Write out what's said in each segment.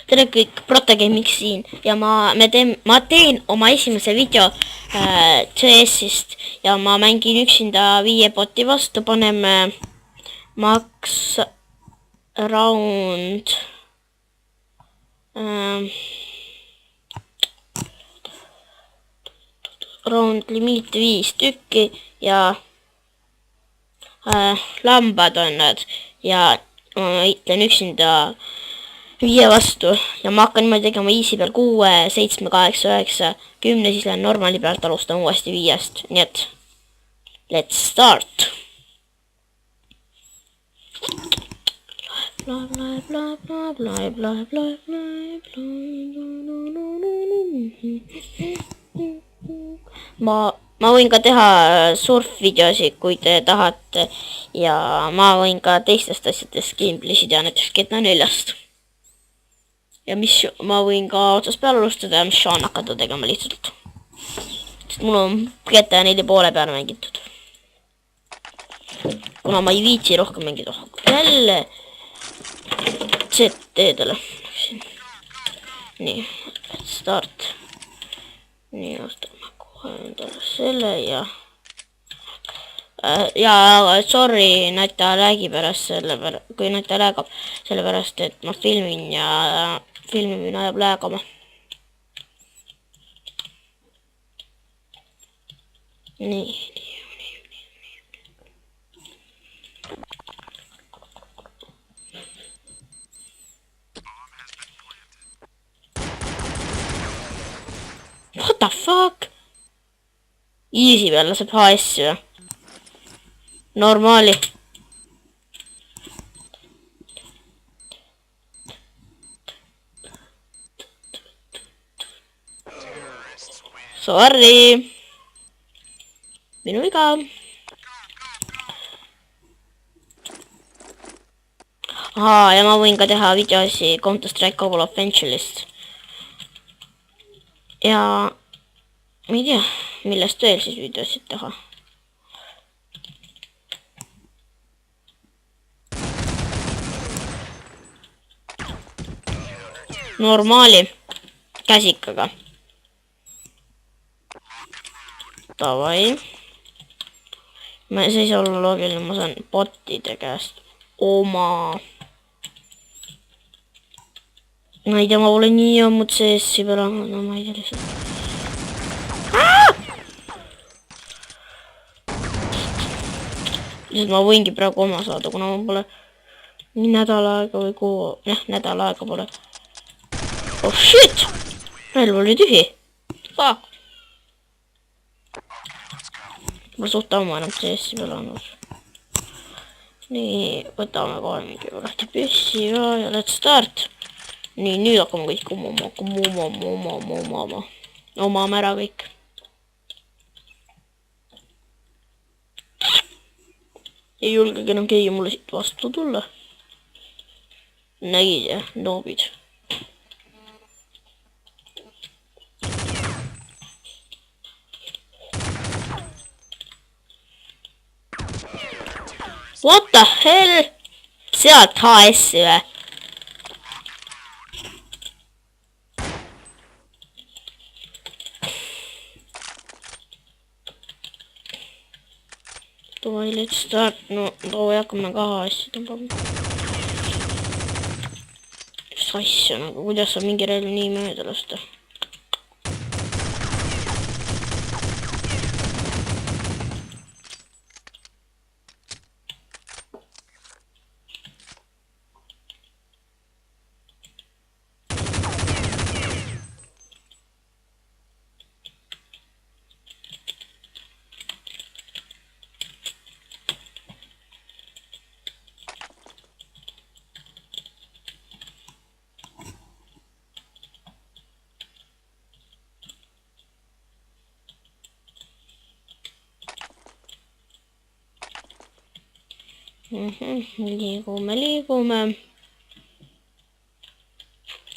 tere kõik, Protogaming siin ja ma teen oma esimese video CS-ist ja ma mängin üksinda 5 boti vastu, paneme max round round limiit 5 tükki ja lambad on nad ja ma võitlen üksinda 5 vastu ja ma hakkan niimoodi tegema easy peal 6, 7, 8, 9, 10, siis lähen normaali pealt, alustan uuesti 5-st, nii et let's start. Ma võin ka teha surf-videosid, kui te tahate ja ma võin ka teistest asjadest gameplay'sid ja näiteks GTA 4-st. ja mis ma võin ka otsast peale alustada ja missioon hakata tegema lihtsalt. Sest mul on GTA 4 poole peale mängitud. Kuna ma ei viitsi rohkem mängida. Jälle ZT-dele. Nii, start. Nii, ostame kohe endale selle ja sorry Nata läägi pärast kui Nata läägab, sellepärast et ma filmin ja filmimine ajab läägama. Nii. What the fuck? Easy peal laseb HS-i või? Normaali. Sorry. Minu viga. Ja ma võin ka teha videosi Counter-Strike Global Offensive'ist. Ja ma ei tea, millest veel siis videosid teha. Normaali käsikaga. Davai. See ei saa olla loogiline, ma saan botide käest oma. Ma ei tea, ma pole nii ammud CS-i peale, no ma ei tea lihtsalt. Lihtsalt ma võingi praegu oma saada, kuna ma pole nii nädal aega või nädal aega pole. Oh shit! Relv oli tühi. Fuck. Ma suht ammu enam CS-i peale annus. Nii, võtame kohe mingi võrrati püssi ja let's start. Nii, nüüd hakkame kõik omama ära kõik. Ei julgegi enam keegi mulle siit vastu tulla. Nägid jah, noobid. What the hell? Sealt HS-i või? Davai, let's start. No, hakkame ka HS-i tõmbama. Mis asja nagu, kuidas saab mingi relv nii mööda lasta? Liigume.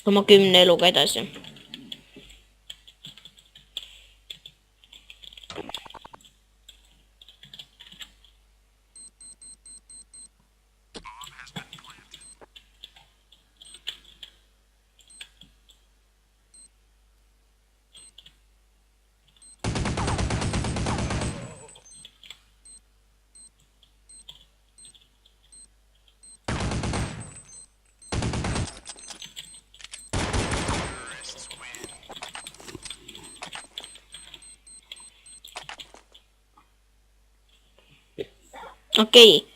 Oma 10 eluga edasi. okei.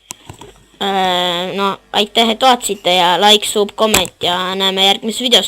No aitäh, et vaatasite ja like, sub, komment ja näeme järgmises videos.